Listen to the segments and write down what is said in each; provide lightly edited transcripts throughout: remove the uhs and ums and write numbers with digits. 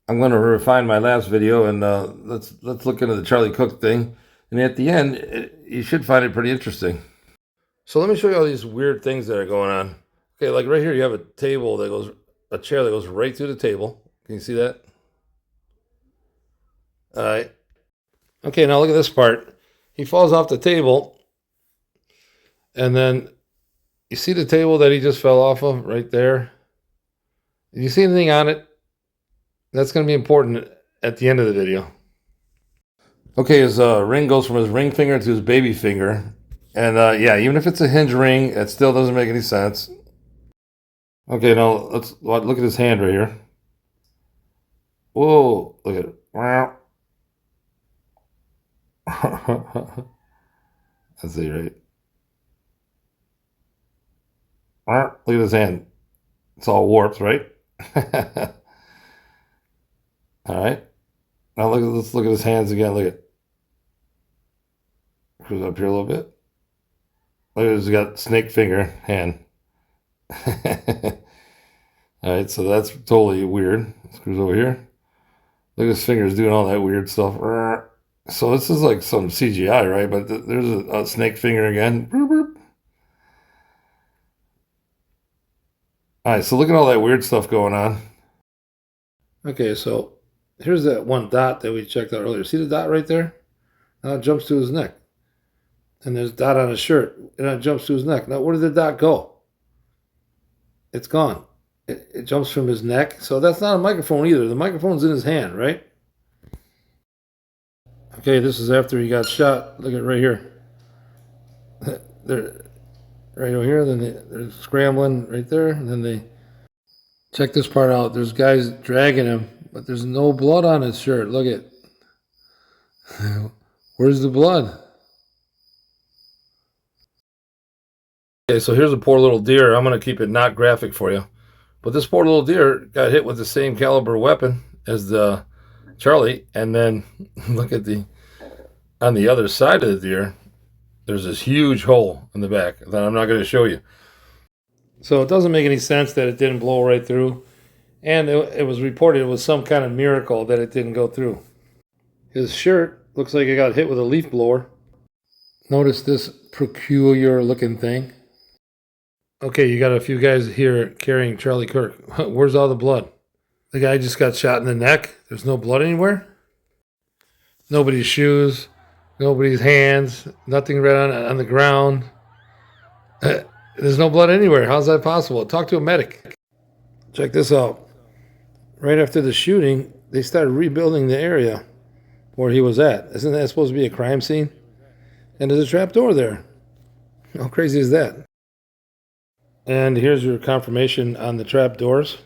I'm going to refine my last video, and let's look into the Charlie Cook thing. And at the end, you should find it pretty interesting. So let me show you all these weird things that are going on. Okay, like right here, you have a chair that goes right through the table. Can you see that? All right. Okay, now look at this part. He falls off the table, and then you see the table that he just fell off of right there? Did you see anything on it? That's going to be important at the end of the video. Okay, his ring goes from his ring finger to his baby finger. And yeah, even if it's a hinge ring, it still doesn't make any sense. Okay, now let's look at his hand right here. Whoa, look at it. Wow. Let's see, right? Wow, look at his hand. It's all warped, right? All right. Now let's look at his hands again. Look at cruise up here a little bit. Look at he's got snake finger hand. All right, so that's totally weird. Screws over here. Look at his fingers doing all that weird stuff. So this is like some CGI, right? But there's a snake finger again. All right, so look at all that weird stuff going on. Okay, so here's that one dot that we checked out earlier. See the dot right there? Now it jumps to his neck. And there's a dot on his shirt. And it jumps to his neck. Now, where did the dot go? It's gone. It jumps from his neck. So that's not a microphone either. The microphone's in his hand, right? Okay, this is after he got shot. Look at right here. They're right over here. Then they're scrambling right there. And then they check this part out. There's guys dragging him, but there's no blood on his shirt. Look at. Where's the blood? Okay, so here's a poor little deer. I'm going to keep it not graphic for you. But this poor little deer got hit with the same caliber weapon as the Charlie. And then look at on the other side of the deer, there's this huge hole in the back that I'm not going to show you. So it doesn't make any sense that it didn't blow right through. And it was reported it was some kind of miracle that it didn't go through. His shirt looks like it got hit with a leaf blower. Notice this peculiar looking thing. Okay, you got a few guys here carrying Charlie Kirk. Where's all the blood? The guy just got shot in the neck. There's no blood anywhere. Nobody's shoes, nobody's hands, nothing right on the ground. There's no blood anywhere. How's that possible? Talk to a medic. Check this out. Right after the shooting, they started rebuilding the area where he was at. Isn't that supposed to be a crime scene? And there's a trap door there. How crazy is that? And here's your confirmation on the trap doors.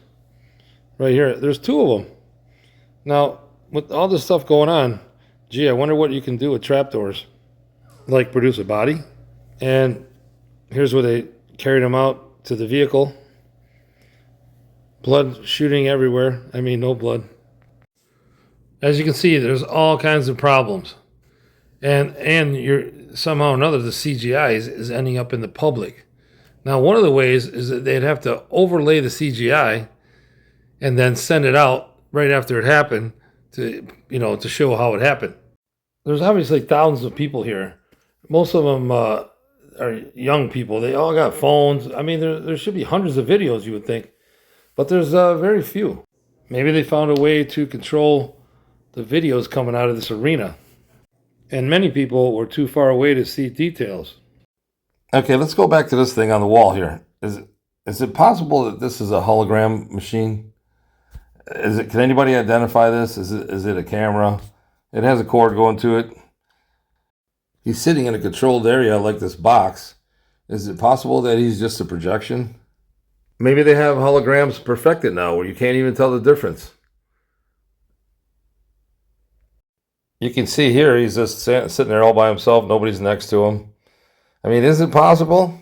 Right here, there's two of them. Now, with all this stuff going on, gee, I wonder what you can do with trap doors. Like produce a body. And here's where they carried him out to the vehicle. Blood shooting everywhere. I mean, no blood. As you can see, there's all kinds of problems. And you're somehow or another, the CGI is ending up in the public. Now, one of the ways is that they'd have to overlay the CGI and then send it out right after it happened to show how it happened. There's obviously thousands of people here. Most of them are young people. They all got phones. I mean, there should be hundreds of videos, you would think, but there's very few. Maybe they found a way to control the videos coming out of this arena. And many people were too far away to see details. Okay, let's go back to this thing on the wall here. Is it possible that this is a hologram machine? Can anybody identify this? Is it a camera? It has a cord going to it. He's sitting in a controlled area like this box. Is it possible that he's just a projection? Maybe they have holograms perfected now where you can't even tell the difference. You can see here he's just sitting there all by himself. Nobody's next to him. I mean, is it possible?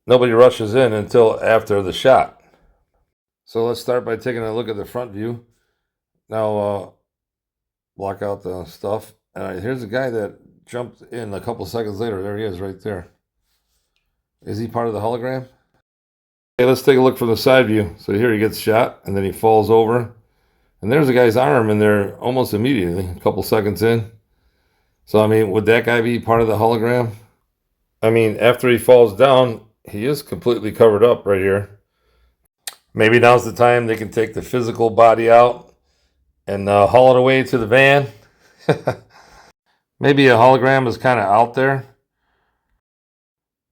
Nobody rushes in until after the shot. So let's start by taking a look at the front view. Now, block out the stuff. All right, here's a guy that jumped in a couple seconds later. There he is right there. Is he part of the hologram? Okay, let's take a look from the side view. So here he gets shot, and then he falls over. And there's a guy's arm in there almost immediately, a couple seconds in. So, I mean, would that guy be part of the hologram? I mean, after he falls down, he is completely covered up right here. Maybe now's the time they can take the physical body out and haul it away to the van. Maybe a hologram is kind of out there.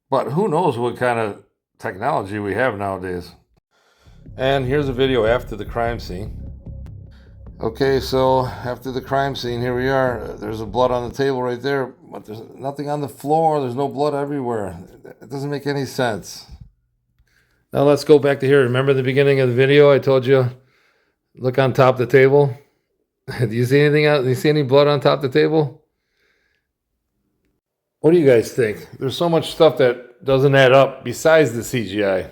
But who knows what kind of technology we have nowadays. And here's a video after the crime scene. Okay, so after the crime scene, here we are. There's a blood on the table right there, but there's nothing on the floor. There's no blood everywhere. It doesn't make any sense. Now let's go back to here. Remember the beginning of the video? I told you, look on top of the table. Do you see anything out? Do you see any blood on top of the table? What do you guys think? There's so much stuff that doesn't add up besides the CGI.